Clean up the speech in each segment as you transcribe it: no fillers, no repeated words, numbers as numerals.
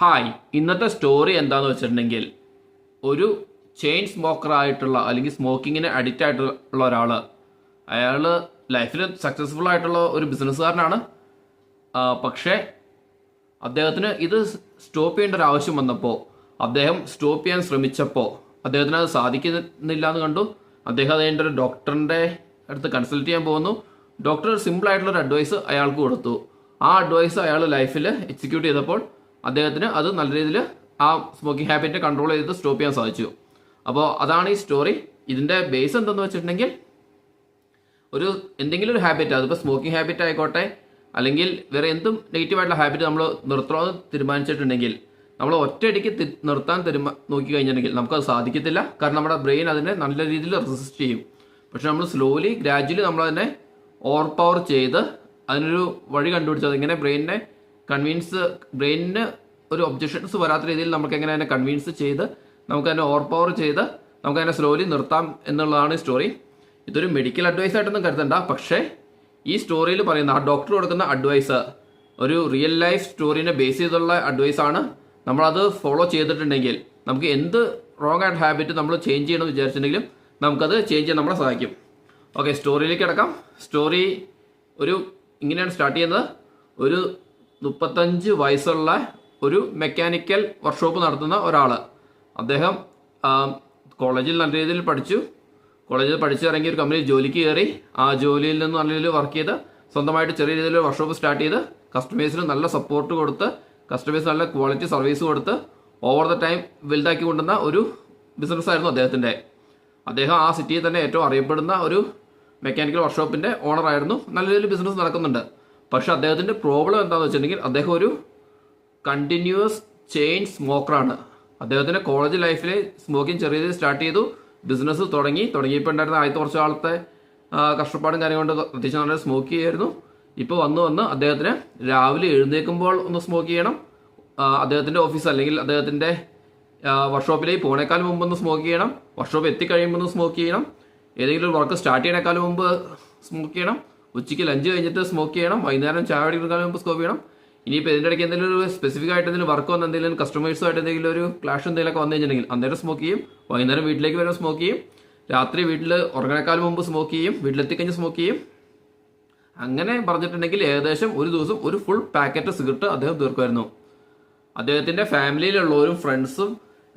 Hi, ഇന്നത്തെ story എന്താണെന്ന് വെച്ചിട്ടുണ്ടെങ്കിൽ ഒരു ചെയിൻ സ്മോക്കർ ആയിട്ടുള്ള അല്ലെങ്കിൽ സ്മോക്കിങ്ങിന് അഡിക്റ്റ് ആയിട്ടുള്ള ഒരാൾ അയാൾ ലൈഫിൽ സക്സസ്ഫുൾ ആയിട്ടുള്ള ഒരു ബിസിനസ്സുകാരനാണ്. പക്ഷേ അദ്ദേഹത്തിന് ഇത് സ്റ്റോപ്പ് ചെയ്യേണ്ട ഒരു ആവശ്യം വന്നപ്പോൾ അദ്ദേഹം സ്റ്റോപ്പ് ചെയ്യാൻ ശ്രമിച്ചപ്പോൾ അദ്ദേഹത്തിന് അത് സാധിക്കുന്നില്ല എന്ന് കണ്ടു. അദ്ദേഹം അതിൻ്റെ ഒരു ഡോക്ടറിൻ്റെ അടുത്ത് കൺസൾട്ട് ചെയ്യാൻ പോകുന്നു. ഡോക്ടർ സിമ്പിൾ ആയിട്ടുള്ളൊരു അഡ്വൈസ് അയാൾക്ക് കൊടുത്തു. ആ അഡ്വൈസ് അയാൾ ലൈഫിൽ എക്സിക്യൂട്ട് ചെയ്തപ്പോൾ അദ്ദേഹത്തിന് അത് നല്ല രീതിയിൽ ആ സ്മോക്കിംഗ് ഹാബിറ്റ് കൺട്രോൾ ചെയ്ത് സ്റ്റോപ്പ് ചെയ്യാൻ സാധിച്ചു. അപ്പോൾ അതാണ് ഈ സ്റ്റോറി. ഇതിൻ്റെ ബേസ് എന്തെന്ന് വെച്ചിട്ടുണ്ടെങ്കിൽ എന്തെങ്കിലും ഒരു ഹാബിറ്റ്, അതിപ്പോൾ സ്മോക്കിംഗ് ഹാബിറ്റ് ആയിക്കോട്ടെ അല്ലെങ്കിൽ വേറെ എന്തും നെഗറ്റീവായിട്ടുള്ള ഹാബിറ്റ് നമ്മൾ നിർത്തണമെന്ന് തീരുമാനിച്ചിട്ടുണ്ടെങ്കിൽ നമ്മൾ ഒറ്റയടിക്ക് നിർത്താൻ നോക്കി കഴിഞ്ഞിട്ടുണ്ടെങ്കിൽ നമുക്കത് സാധിക്കത്തില്ല. കാരണം നമ്മുടെ ബ്രെയിൻ അതിനെ നല്ല രീതിയിൽ റെസിസ്റ്റ് ചെയ്യും. പക്ഷെ നമ്മൾ സ്ലോലി ഗ്രാജുവലി നമ്മളതിനെ ഓവർ പവർ ചെയ്ത് അതിനൊരു വഴി കണ്ടുപിടിച്ചത് എങ്ങനെ ബ്രെയിനിന് ഒരു ഒബ്ജക്ഷൻസ് വരാത്ത രീതിയിൽ നമുക്ക് എങ്ങനെ അതിനെ കൺവിൻസ് ചെയ്ത് നമുക്കതിനെ ഓവർ പവർ ചെയ്ത് നമുക്കതിനെ സ്ലോലി നിർത്താം എന്നുള്ളതാണ് ഈ സ്റ്റോറി. ഇതൊരു മെഡിക്കൽ അഡ്വൈസ് ആയിട്ടൊന്നും കരുതണ്ട. പക്ഷേ ഈ സ്റ്റോറിയിൽ പറയുന്ന ആ ഡോക്ടർ കൊടുക്കുന്ന അഡ്വൈസ് ഒരു റിയൽ ലൈഫ് സ്റ്റോറിനെ ബേസ് ചെയ്തുള്ള അഡ്വൈസാണ്. നമ്മളത് ഫോളോ ചെയ്തിട്ടുണ്ടെങ്കിൽ നമുക്ക് എന്ത് റോങ് ആയിട്ട് ഹാബിറ്റ് നമ്മൾ ചേഞ്ച് ചെയ്യണമെന്ന് വിചാരിച്ചിട്ടുണ്ടെങ്കിലും നമുക്കത് ചേഞ്ച് ചെയ്യാൻ നമ്മളെ സഹായിക്കും. ഓക്കെ, സ്റ്റോറിയിലേക്ക് കിടക്കാം. സ്റ്റോറി ഇങ്ങനെയാണ് സ്റ്റാർട്ട് ചെയ്യുന്നത്. ഒരു 35 വയസ്സുള്ള ഒരു മെക്കാനിക്കൽ വർക്ക്ഷോപ്പ് നടത്തുന്ന ഒരാൾ. അദ്ദേഹം കോളേജിൽ നല്ല രീതിയിൽ പഠിച്ചു. കോളേജിൽ പഠിച്ചിറങ്ങി ഒരു കമ്പനിയിൽ ജോലിക്ക് കയറി. ആ ജോലിയിൽ നിന്ന് നല്ല രീതിയിൽ വർക്ക് ചെയ്ത് സ്വന്തമായിട്ട് ചെറിയ രീതിയിൽ വർക്ക്ഷോപ്പ് സ്റ്റാർട്ട് ചെയ്ത് കസ്റ്റമേഴ്സിന് നല്ല സപ്പോർട്ട് കൊടുത്ത് കസ്റ്റമേഴ്സ് നല്ല ക്വാളിറ്റി സർവീസ് കൊടുത്ത് ഓവർ ദ ടൈം വലുതാക്കി കൊണ്ടുവന്ന ഒരു ബിസിനസ് ആയിരുന്നു അദ്ദേഹത്തിൻ്റെ. അദ്ദേഹം ആ സിറ്റിയിൽ തന്നെ ഏറ്റവും അറിയപ്പെടുന്ന ഒരു മെക്കാനിക്കൽ വർക്ക്ഷോപ്പിൻ്റെ ഓണറായിരുന്നു. നല്ല രീതിയിൽ ബിസിനസ് നടക്കുന്നുണ്ട്. പക്ഷെ അദ്ദേഹത്തിൻ്റെ പ്രോബ്ലം എന്താണെന്ന് വെച്ചിട്ടുണ്ടെങ്കിൽ അദ്ദേഹം ഒരു കണ്ടിന്യൂസ് ചെയിൻ സ്മോക്കറാണ്. അദ്ദേഹത്തിൻ്റെ കോളേജ് ലൈഫിൽ സ്മോക്കിംഗ് ചെറിയ രീതിയിൽ സ്റ്റാർട്ട് ചെയ്തു. ബിസിനസ് തുടങ്ങിയപ്പോൾ ഉണ്ടായിരുന്ന ആദ്യത്തെ കുറച്ച് കാലത്തെ കഷ്ടപ്പാടും കാര്യം കൊണ്ട് അത്യാവശ്യം നല്ല സ്മോക്ക് ചെയ്യായിരുന്നു. ഇപ്പോൾ വന്ന് അദ്ദേഹത്തിന് രാവിലെ എഴുന്നേൽക്കുമ്പോൾ ഒന്ന് സ്മോക്ക് ചെയ്യണം. അദ്ദേഹത്തിൻ്റെ ഓഫീസ് അല്ലെങ്കിൽ അദ്ദേഹത്തിൻ്റെ വർക്ക്ഷോപ്പിലേക്ക് പോണേക്കാൾ മുമ്പ് ഒന്ന് സ്മോക്ക് ചെയ്യണം. വർക്ക്ഷോപ്പ് എത്തിക്കഴിയുമ്പോൾ ഒന്ന് സ്മോക്ക് ചെയ്യണം. ഏതെങ്കിലും ഒരു വർക്ക് സ്റ്റാർട്ട് ചെയ്യണേക്കാൾ മുമ്പ് സ്മോക്ക് ചെയ്യണം. ഉച്ചയ്ക്ക് ലഞ്ച് കഴിഞ്ഞിട്ട് സ്മോക്ക് ചെയ്യണം. വൈകുന്നേരം ചായ കുടിക്കുന്നതിന് മുമ്പ് സ്മോക്ക് ചെയ്യണം. ഇനിയിപ്പോൾ ഇതിൻ്റെ ഇടയ്ക്ക് എന്തെങ്കിലും ഒരു സ്പെസിഫിക് ആയിട്ട് എന്തെങ്കിലും വർക്ക് വന്ന് എന്തെങ്കിലും കസ്റ്റമേഴ്സുമായിട്ട് എന്തെങ്കിലും ഒരു ക്ലാഷ് എന്തെങ്കിലുമൊക്കെ വന്നു കഴിഞ്ഞിട്ടുണ്ടെങ്കിൽ അന്നേരം സ്മോക്ക് ചെയ്യും. വൈകുന്നേരം വീട്ടിലേക്ക് വരെ സ്മോക്ക് ചെയ്യും. രാത്രി വീട്ടിൽ ഉറങ്ങണേക്കാൾ മുമ്പ് സ്മോക്ക് ചെയ്യും. വീട്ടിലെത്തിക്കഴിഞ്ഞ് സ്മോക്ക് ചെയ്യും. അങ്ങനെ പറഞ്ഞിട്ടുണ്ടെങ്കിൽ ഏകദേശം ഒരു ദിവസം ഒരു ഫുൾ പാക്കറ്റ് സിഗരറ്റ് അദ്ദേഹം തീർക്കുമായിരുന്നു. അദ്ദേഹത്തിൻ്റെ ഫാമിലിയിലുള്ളവരും ഫ്രണ്ട്സും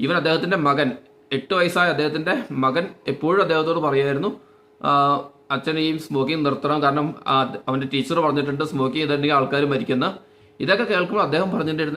ഈവൻ അദ്ദേഹത്തിൻ്റെ മകൻ 8 വയസ്സായ അദ്ദേഹത്തിൻ്റെ മകൻ എപ്പോഴും അദ്ദേഹത്തോട് പറയുമായിരുന്നു, അച്ഛൻ ഈ സ്മോക്കിംഗ് നിർത്തണം, കാരണം അവൻ്റെ ടീച്ചർ പറഞ്ഞിട്ടുണ്ട് സ്മോക്കിംഗ് ചെയ്തിട്ടുണ്ടെങ്കിൽ ആൾക്കാർ മരിക്കുന്ന. ഇതൊക്കെ കേൾക്കുമ്പോൾ അദ്ദേഹം പറഞ്ഞിട്ടുണ്ടായിരുന്നു